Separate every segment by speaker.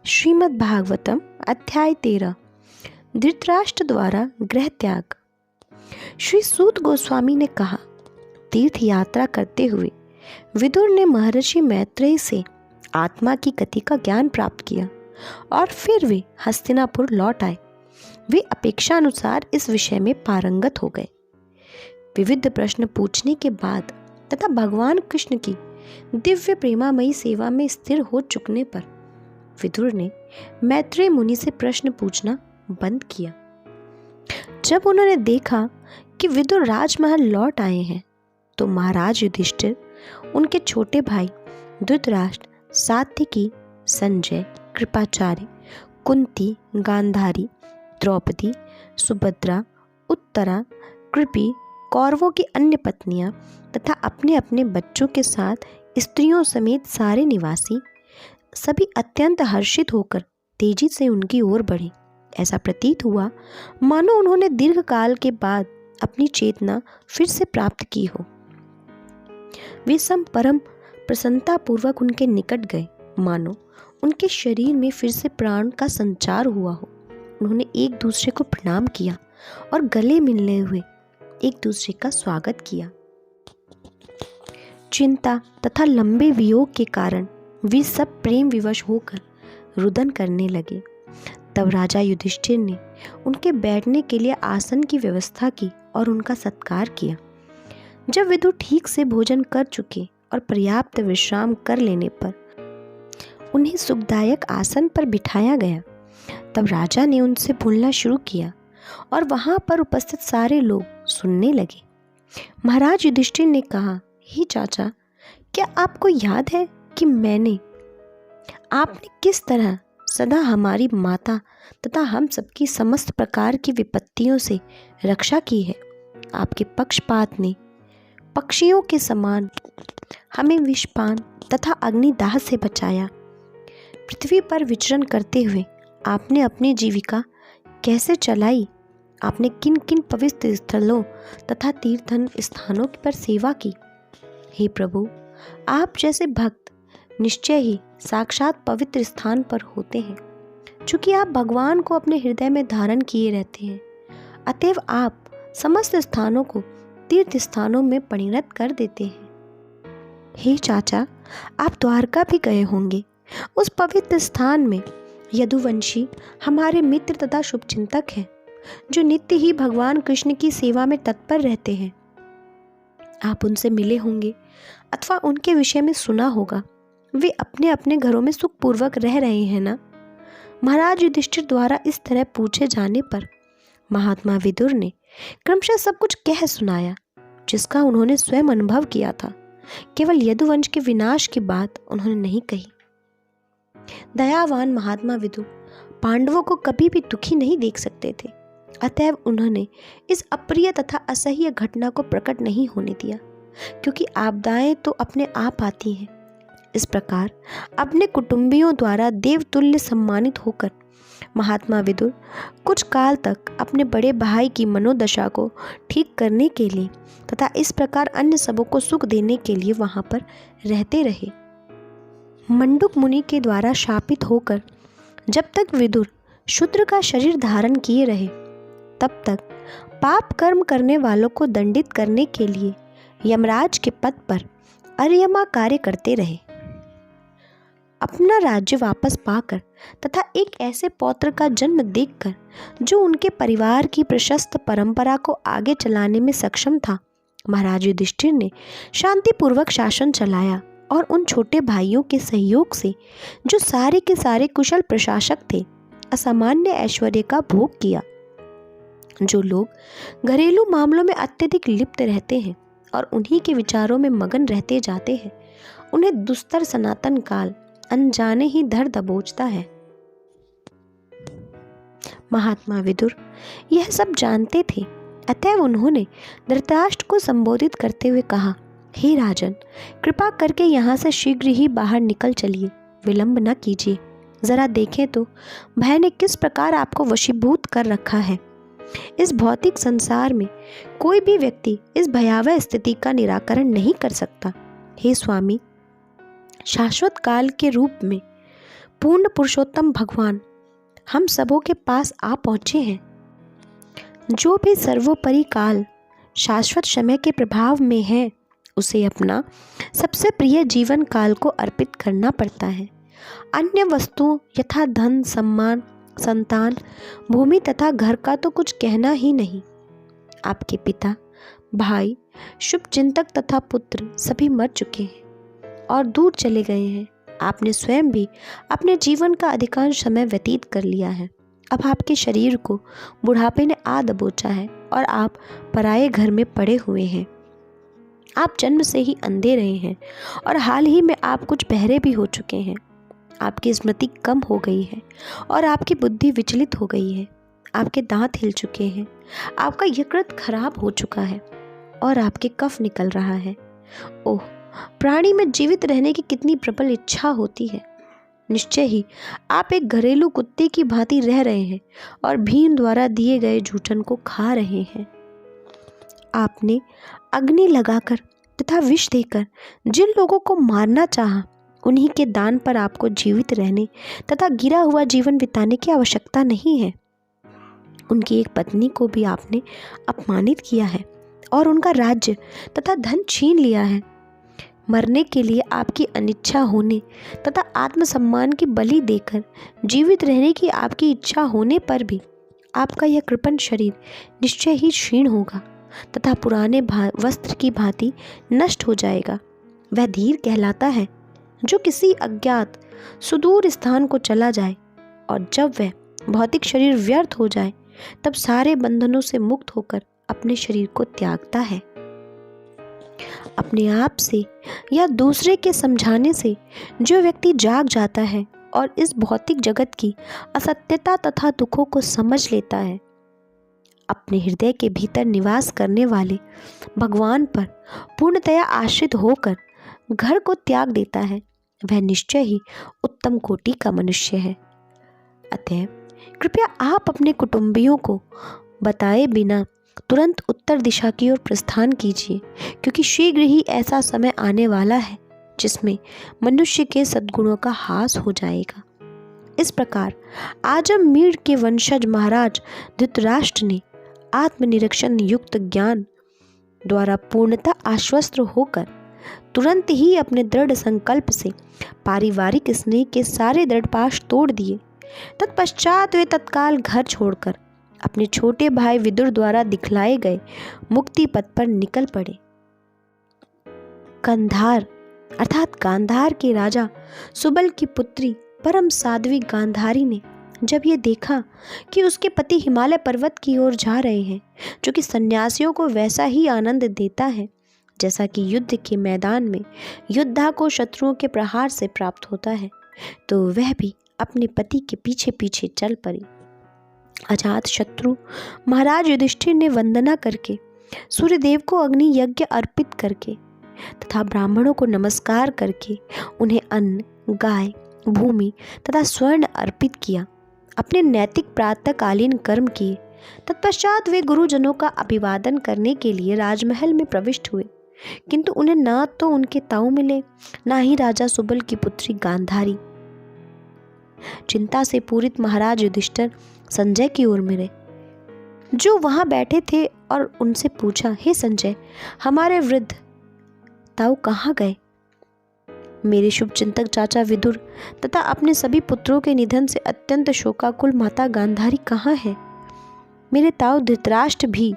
Speaker 1: श्रीमद् भागवतम अध्याय 13 धृतराष्ट्र द्वारा गृह त्याग। श्री सूत गोस्वामी ने कहा, तीर्थ यात्रा करते हुए विदुर ने महर्षि मैत्रेय से आत्मा की गति का ज्ञान प्राप्त किया और फिर वे हस्तिनापुर लौट आए। वे अपेक्षानुसार इस विषय में पारंगत हो गए। विविध प्रश्न पूछने के बाद तथा भगवान कृष्ण की दिव्य प्रेमामयी सेवा में स्थिर हो चुकने पर विदुर ने मैत्रेय मुनि से प्रश्न पूछना बंद किया। जब उन्होंने देखा कि विदुर राजमहल लौट आए हैं तो महाराज युधिष्ठिर, उनके छोटे भाई धृतराष्ट्र, सात्विकी, संजय, कृपाचार्य, कुंती, गांधारी, द्रौपदी, सुभद्रा, उत्तरा, कृपि, कौरवों की अन्य पत्नियां तथा अपने अपने बच्चों के साथ स्त्रियों समेत सारे निवासी सभी अत्यंत हर्षित होकर तेजी से उनकी ओर बढ़े। ऐसा प्रतीत हुआ मानो उन्होंने दीर्घ काल के बाद अपनी चेतना फिर से प्राप्त की हो। वे सब परम प्रसन्नता पूर्वक उनके निकट गए, मानो उनके शरीर में फिर से प्राण का संचार हुआ हो। उन्होंने एक दूसरे को प्रणाम किया और गले मिलने हुए एक दूसरे का स्वागत किया। चिंता तथा लंबे वियोग के कारण वे सब प्रेम विवश होकर रुदन करने लगे। तब राजा युधिष्ठिर ने उनके बैठने के लिए आसन की व्यवस्था की और उनका सत्कार किया। जब विदुर ठीक से भोजन कर चुके और पर्याप्त विश्राम कर लेने पर उन्हें सुखदायक आसन पर बिठाया गया, तब राजा ने उनसे बोलना शुरू किया और वहां पर उपस्थित सारे लोग सुनने लगे। महाराज युधिष्ठिर ने कहा, हे चाचा, क्या आपको याद है कि आपने किस तरह सदा हमारी माता तथा हम सबकी समस्त प्रकार की विपत्तियों से रक्षा की है। आपके पक्षपात ने पक्षियों के समान हमें विषपान तथा अग्निदाह से बचाया। पृथ्वी पर विचरण करते हुए आपने अपनी जीविका कैसे चलाई? आपने किन किन पवित्र स्थलों तथा तीर्थन स्थानों पर सेवा की? हे प्रभु, आप जैसे भक्त निश्चय ही साक्षात पवित्र स्थान पर होते हैं। चूंकि आप भगवान को अपने हृदय में धारण किए रहते हैं, अतएव आप समस्त स्थानों को तीर्थ स्थानों में परिणत कर देते हैं। हे चाचा, आप द्वारका भी गए होंगे। उस पवित्र स्थान में यदुवंशी हमारे मित्र तथा शुभचिंतक हैं, जो नित्य ही भगवान कृष्ण की सेवा में तत्पर रहते हैं। आप उनसे मिले होंगे अथवा उनके विषय में सुना होगा। वे अपने अपने घरों में सुखपूर्वक रह रहे हैं ना? महाराज युधिष्ठिर द्वारा इस तरह पूछे जाने पर महात्मा विदुर ने क्रमशः सब कुछ कह सुनाया, जिसका उन्होंने स्वयं अनुभव किया था। केवल यदुवंश के विनाश की बात उन्होंने नहीं कही। दयावान महात्मा विदुर पांडवों को कभी भी दुखी नहीं देख सकते थे, अतएव उन्होंने इस अप्रिय तथा असह्य घटना को प्रकट नहीं होने दिया, क्योंकि आपदाएं तो अपने आप आती हैं। इस प्रकार अपने कुटुंबियों द्वारा देवतुल्य सम्मानित होकर महात्मा विदुर कुछ काल तक अपने बड़े भाई की मनोदशा को ठीक करने के लिए तथा इस प्रकार अन्य सबों को सुख देने के लिए वहां पर रहते रहे। मंडुक मुनि के द्वारा शापित होकर जब तक विदुर शूद्र का शरीर धारण किए रहे, तब तक पाप कर्म करने वालों को दंडित करने के लिए यमराज के पद पर अर्यमा कार्य करते रहे। अपना राज्य वापस पाकर तथा एक ऐसे पौत्र का जन्म देखकर जो उनके परिवार की प्रशस्त परंपरा को आगे चलाने में सक्षम था, महाराज युधिष्ठिर ने शांतिपूर्वक शासन चलाया और उन छोटे भाइयों के सहयोग से, जो सारे के सारे कुशल प्रशासक थे, असामान्य ऐश्वर्य का भोग किया। जो लोग घरेलू मामलों में अत्यधिक लिप्त रहते हैं और उन्हीं के विचारों में मगन रहते जाते हैं, उन्हें दुस्तर सनातन काल अनजाने ही धर दबोचता है। महात्मा विदुर यह सब जानते थे, अतएव उन्होंने धृतराष्ट्र को संबोधित करते हुए कहा, हे राजन, कृपा करके यहाँ से शीघ्र ही बाहर निकल चलिए, विलंब न कीजिए। जरा देखें तो भय ने किस प्रकार आपको वशीभूत कर रखा है। इस भौतिक संसार में कोई भी व्यक्ति इस भयावह स्थिति का निराकरण नहीं कर सकता। हे स्वामी, शाश्वत काल के रूप में पूर्ण पुरुषोत्तम भगवान हम सबों के पास आ पहुँचे हैं। जो भी सर्वोपरि काल शाश्वत समय के प्रभाव में है, उसे अपना सबसे प्रिय जीवन काल को अर्पित करना पड़ता है। अन्य वस्तुओं यथा धन, सम्मान, संतान, भूमि तथा घर का तो कुछ कहना ही नहीं। आपके पिता, भाई, शुभचिंतक तथा पुत्र सभी मर चुके हैं और दूर चले गए हैं। आपने स्वयं भी अपने जीवन का अधिकांश समय व्यतीत कर लिया है। अब आपके शरीर को बुढ़ापे ने आ दबोचा है और आप पराये घर में पड़े हुए हैं। आप जन्म से ही अंधे रहे हैं और हाल ही में आप कुछ बहरे भी हो चुके हैं। आपकी स्मृति कम हो गई है और आपकी बुद्धि विचलित हो गई है। आपके दांत हिल चुके हैं, आपका यकृत खराब हो चुका है और आपके कफ निकल रहा है। ओह, प्राणी में जीवित रहने की कितनी प्रबल इच्छा होती है। निश्चय ही आप एक घरेलू कुत्ते की भांति रह रहे हैं और भीम द्वारा दिए गए जूठन को खा रहे हैं। आपने अग्नि लगाकर तथा विष देकर जिन लोगों को मारना चाहा, उन्हीं के दान पर आपको जीवित रहने तथा गिरा हुआ जीवन बिताने की आवश्यकता नहीं है। उनकी एक पत्नी को भी आपने अपमानित किया है और उनका राज्य तथा धन छीन लिया है। मरने के लिए आपकी अनिच्छा होने तथा आत्मसम्मान की बलि देकर जीवित रहने की आपकी इच्छा होने पर भी आपका यह कृपण शरीर निश्चय ही क्षीण होगा तथा पुराने वस्त्र की भांति नष्ट हो जाएगा। वह धीर कहलाता है जो किसी अज्ञात सुदूर स्थान को चला जाए, और जब वह भौतिक शरीर व्यर्थ हो जाए तब सारे बंधनों से मुक्त होकर अपने शरीर को त्यागता है। अपने आप से या दूसरे के समझाने से जो व्यक्ति जाग जाता है और इस भौतिक जगत की असत्यता तथा दुखों को समझ लेता है, अपने हृदय के भीतर निवास करने वाले भगवान पर पूर्णतया आश्रित होकर घर को त्याग देता है, वह निश्चय ही उत्तम कोटि का मनुष्य है। अतएव कृपया आप अपने कुटुंबियों को बताए बिना तुरंत उत्तर दिशा की ओर प्रस्थान कीजिए, क्योंकि शीघ्र ही ऐसा समय आने वाला है जिसमें मनुष्य के सद्गुणों का हास हो जाएगा। इस प्रकार आजममीर के वंशज महाराज धृतराष्ट्र ने आत्मनिरीक्षण युक्त ज्ञान द्वारा पूर्णतः आश्वस्त होकर तुरंत ही अपने दृढ़ संकल्प से पारिवारिक स्नेह के सारे दृढ़पाश तोड़ दिए। तत्पश्चात वे तत्काल घर छोड़कर अपने छोटे भाई विदुर द्वारा दिखलाए गए मुक्ति पथ पर निकल पड़े। कंधार अर्थात गांधार के राजा सुबल की पुत्री परम साध्वी गांधारी ने जब ये देखा कि उसके पति हिमालय पर्वत की ओर जा रहे हैं, जो कि सन्यासियों को वैसा ही आनंद देता है जैसा कि युद्ध के मैदान में योद्धा को शत्रुओं के प्रहार से प्राप्त होता है, तो वह भी अपने पति के पीछे पीछे चल पड़ी। अजात शत्रु महाराज युधिष्ठिर ने वंदना करके, सूर्यदेव को अग्नि यज्ञ अर्पित करके तथा ब्राह्मणों को नमस्कार करके उन्हें अन्न, गाय, भूमि तथा स्वर्ण अर्पित किया। अपने नैतिक प्रातःकालीन कर्म किए। तत्पश्चात वे गुरुजनों का अभिवादन करने के लिए राजमहल में प्रविष्ट हुए, किंतु उन्हें ना तो उनके ताऊ मिले, ना ही राजा सुबल की पुत्री गांधारी। चिंता से पूरित महाराज युधिष्ठिर संजय की ओर मिले, जो वहां बैठे थे, और उनसे पूछा, हे संजय, हमारे वृद्ध ताऊ कहाँ गए? मेरे शुभचिंतक चाचा विदुर तथा अपने सभी पुत्रों के निधन से अत्यंत शोकाकुल माता गांधारी कहाँ है? मेरे ताऊ धृतराष्ट्र भी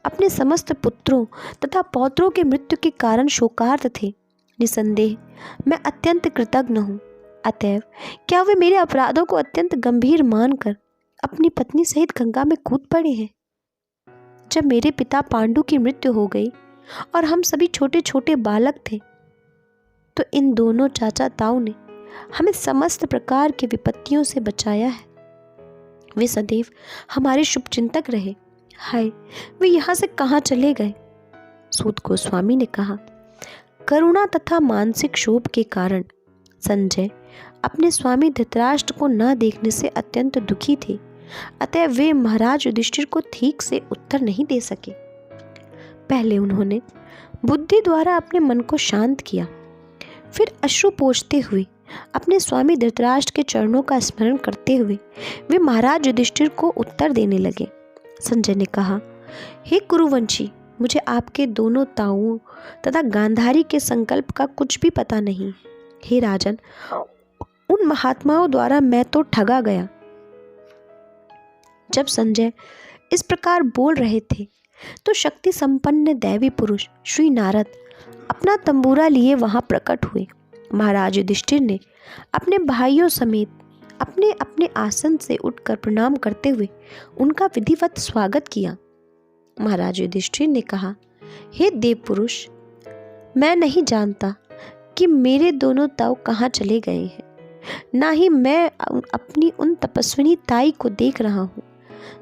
Speaker 1: अपने समस्त पुत्रों तथा पौत्रों के मृत्यु के कारण शोकार्त थे। निसंदेह मैं अत्यंत कृतज्ञ हूँ। अतएव क्या वे मेरे अपराधों को अत्यंत गंभीर मानकर अपनी पत्नी सहित गंगा में कूद पड़े हैं? जब मेरे पिता पांडु की मृत्यु हो गई और हम सभी छोटे छोटे बालक थे, तो इन दोनों चाचा ताऊ ने हमें समस्त प्रकार के विपत्तियों से बचाया है। वे सदैव हमारे शुभचिंतक रहे। हाय, वे यहाँ से कहाँ चले गए? सूत गोस्वामी ने कहा, करुणा तथा मानसिक क्षोभ के कारण संजय अपने स्वामी धृतराष्ट्र को न देखने से अत्यंत दुखी थे। अतः वे महाराज युधिष्ठिर को ठीक से उत्तर नहीं दे सके। पहले उन्होंने बुद्धि द्वारा अपने मन को शांत किया, फिर अश्रु पोंछते हुए अपने स्वामी धृतराष्ट्र के चरणों का स्मरण करते हुए वे महाराज युधिष्ठिर को उत्तर देने लगे। संजय ने कहा, हे कुरुवंशी, मुझे आपके दोनों ताऊओं तथा गांधारी के संकल्प का कुछ भी पता नहीं। हे राजन, उन महात्माओं द्वारा मैं तो ठगा गया। जब संजय इस प्रकार बोल रहे थे तो शक्ति संपन्न दैवी पुरुष श्री नारद अपना तंबूरा लिए वहां प्रकट हुए। महाराज युधिष्ठिर ने अपने भाइयों समेत अपने अपने आसन से उठकर प्रणाम करते हुए उनका विधिवत स्वागत किया। महाराज युधिष्ठिर ने कहा, हे देव पुरुष, मैं नहीं जानता कि मेरे दोनों ताऊ कहाँ चले गए हैं, ना ही मैं अपनी उन तपस्विनी ताई को देख रहा हूँ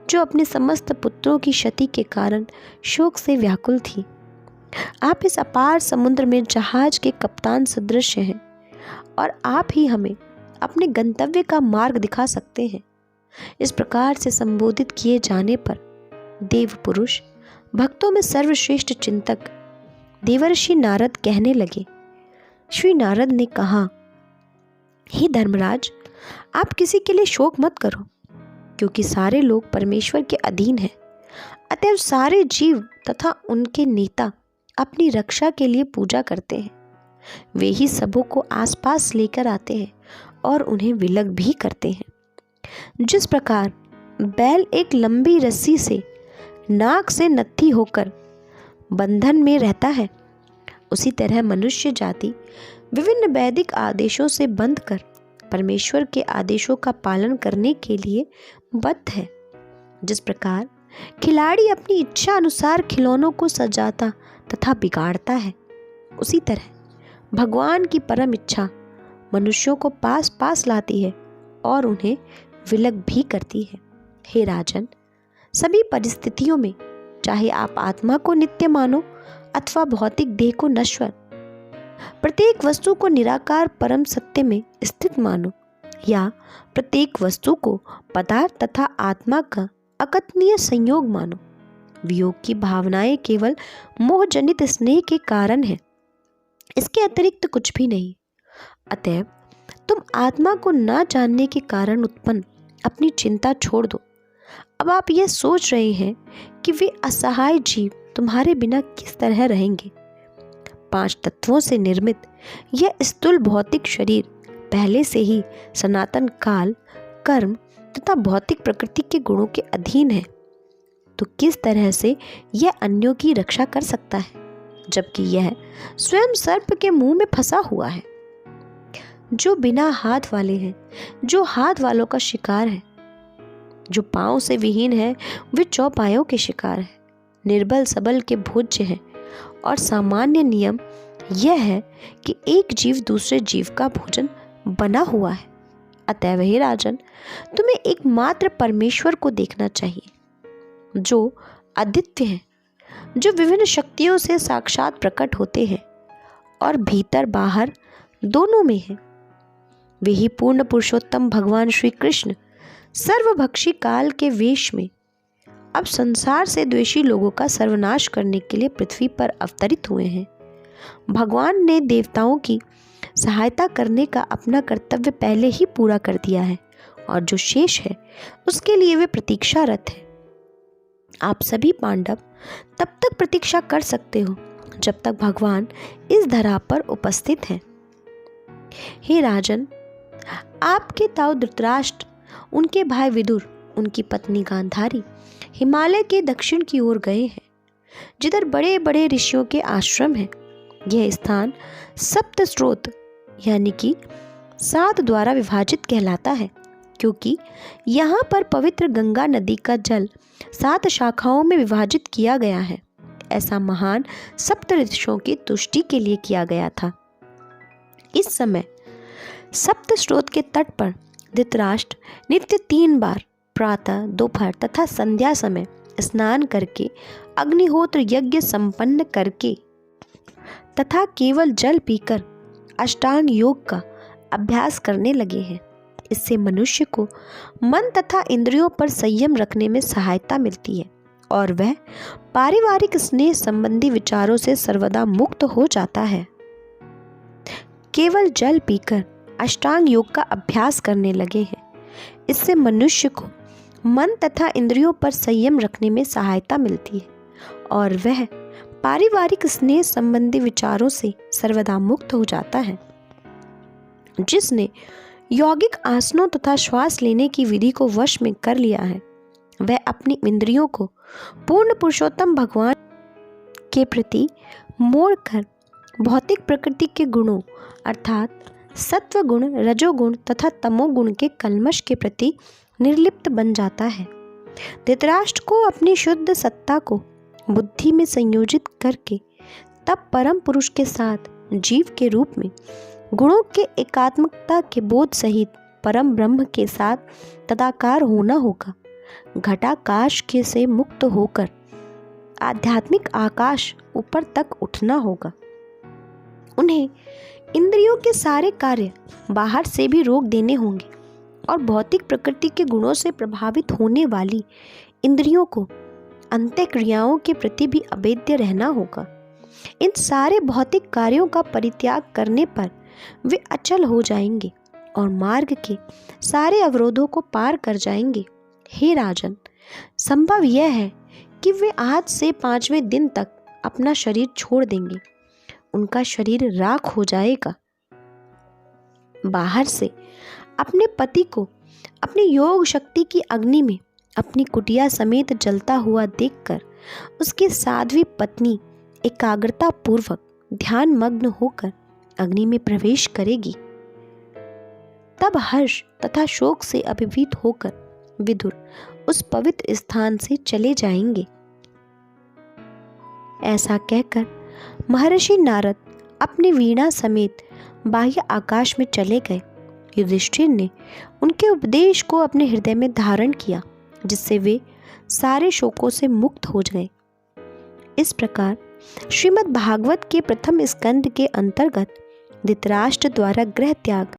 Speaker 1: जो अपने समस्त पुत्रों की क्षति के कारण शोक से व्याकुल थी। आप इस अपार समुद्र में जहाज के कप्तान सदृश हैं और आप ही हमें अपने गंतव्य का मार्ग दिखा सकते हैं। इस प्रकार से संबोधित किए जाने पर देव पुरुष, भक्तों में सर्वश्रेष्ठ चिंतक देवर्षि नारद कहने लगे। श्री नारद ने कहा, हे धर्मराज, आप किसी के लिए शोक मत करो, क्योंकि सारे लोग परमेश्वर के अधीन हैं। अतएव सारे जीव तथा उनके नेता अपनी रक्षा के लिए पूजा करते हैं। वे ही सबों को आसपास लेकर आते हैं और उन्हें विलग भी करते हैं। जिस प्रकार बैल एक लंबी रस्सी से नाक से नत्थी होकर बंधन में रहता है, उसी तरह मनुष्य जाति विभिन्न वैदिक आदेशों से बंधकर परमेश्वर के आदेशों का पालन करने के लिए बद्ध है। जिस प्रकार खिलाड़ी अपनी इच्छा अनुसार खिलौनों को सजाता तथा बिगाड़ता है, उसी तरह भगवान की परम इच्छा मनुष्यों को पास पास लाती है और उन्हें विलग भी करती है। हे राजन, सभी परिस्थितियों में, चाहे आप आत्मा को नित्य मानो अथवा भौतिक देह को नश्वर, प्रत्येक वस्तु को निराकार परम सत्य में स्थित मानो या प्रत्येक वस्तु को पदार्थ तथा आत्मा का अकथनीय संयोग मानो, वियोग की भावनाएं केवल मोहजनित स्नेह के कारण है, इसके अतिरिक्त कुछ भी नहीं। अतएव तुम आत्मा को ना जानने के कारण उत्पन्न अपनी चिंता छोड़ दो। अब आप यह सोच रहे हैं कि वे असहाय जीव तुम्हारे बिना किस तरह रहेंगे। 5 तत्वों से निर्मित यह स्थूल भौतिक शरीर पहले से ही सनातन काल, कर्म तथा भौतिक प्रकृति के गुणों के अधीन है, तो किस तरह से यह अन्यों की रक्षा कर सकता है, जबकि यह स्वयं सर्प के मुंह में फंसा हुआ है। जो बिना हाथ वाले हैं, जो हाथ वालों का शिकार है, जो पांव से विहीन है, वे चौपायों के शिकार है, निर्बल सबल के भोज्य हैं। और सामान्य नियम यह है कि एक जीव दूसरे जीव का भोजन बना हुआ है। अतएव हे राजन, तुम्हें एकमात्र परमेश्वर को देखना चाहिए, जो अद्वितीय है, जो विभिन्न शक्तियों से साक्षात प्रकट होते हैं और भीतर बाहर दोनों में है। वे ही पूर्ण पुरुषोत्तम भगवान श्री कृष्ण सर्वभक्षी काल के वेश में अब संसार से द्वेषी लोगों का सर्वनाश करने के लिए पृथ्वी पर अवतरित हुए हैं। भगवान ने देवताओं की सहायता करने का अपना कर्तव्य पहले ही पूरा कर दिया है और जो शेष है उसके लिए वे प्रतीक्षारत हैं। आप सभी पांडव तब तक प्रतीक्षा कर सकते हो जब तक भगवान इस धरा पर उपस्थित हैं। हे राजन, आपके ताऊ धृतराष्ट्र, उनके भाई विदुर, उनकी पत्नी गांधारी हिमालय के दक्षिण की ओर गए हैं, जिधर बड़े बड़े ऋषियों के आश्रम हैं। यह स्थान सप्त स्रोत यानी कि 7 द्वारा विभाजित कहलाता है, क्योंकि यहाँ पर पवित्र गंगा नदी का जल 7 शाखाओं में विभाजित किया गया है। ऐसा महान सप्त ऋषियों की तुष्टि के लिए किया गया था। इस समय सप्त स्रोत के तट पर धृतराष्ट्र नित्य 3 बार प्रातः, दोपहर तथा संध्या समय स्नान करके, अग्निहोत्र यज्ञ संपन्न करके तथा केवल जल पीकर अष्टांग योग का अभ्यास करने लगे हैं। इससे मनुष्य को मन तथा इंद्रियों पर संयम रखने में सहायता मिलती है और वह पारिवारिक स्नेह संबंधी विचारों से सर्वदा मुक्त हो जाता है। केवल जल पीकर अष्टांग योग का अभ्यास करने लगे हैं। इससे मनुष्य को मन तथा इंद्रियों पर संयम रखने में सहायता मिलती है और वह पारिवारिक स्नेह संबंधी विचारों से सर्वदा मुक्त हो जाता है। जिसने यौगिक आसनों तथा श्वास लेने की विधि को वश में कर लिया है, वह अपनी इंद्रियों को पूर्ण पुरुषोत्तम भगवान के प्रति मोड़कर भौतिक प्रकृति के गुणों अर्थात सत्व गुण, रजोगुण तथा तमोगुण के कल्मश के प्रति निर्लिप्त बन जाता है। धृतराष्ट्र को अपनी शुद्ध सत्ता को बुद्धि में संयोजित करके तब परम पुरुष के साथ जीव के रूप में गुणों के एकात्मकता के बोध सहित परम ब्रह्म के साथ तदाकार होना होगा। घटाकाश के से मुक्त होकर आध्यात्मिक आकाश ऊपर तक उठना होगा। उन्हें इंद्रियों के सारे कार्य बाहर से भी रोक देने होंगे और भौतिक प्रकृति के गुणों से प्रभावित होने वाली इंद्रियों को अंतःक्रियाओं के प्रति भी अभेद्य रहना होगा। इन सारे भौतिक कार्यों का परित्याग करने पर वे अचल हो जाएंगे और मार्ग के सारे अवरोधों को पार कर जाएंगे। हे राजन, संभव यह है कि वे आज से 5वें दिन तक अपना शरीर छोड़ देंगे। उनका शरीर राख हो जाएगा। बाहर से अपने पति को अपनी योग शक्ति की अग्नि में अपनी कुटिया समेत जलता हुआ देखकर उसकी साध्वी पत्नी एकाग्रता पूर्वक ध्यान मग्न होकर अग्नि में प्रवेश करेगी। तब हर्ष तथा शोक से अभिभूत होकर विदुर उस पवित्र स्थान से चले जाएंगे। ऐसा कहकर महर्षि नारद अपनी वीणा समेत बाह्य आकाश में चले गए। युधिष्ठिर ने उनके उपदेश को अपने हृदय में धारण किया, जिससे वे सारे शोकों से मुक्त हो गए। इस प्रकार श्रीमद् भागवत के प्रथम स्कंद के अंतर्गत धृतराष्ट्र द्वारा गृह त्याग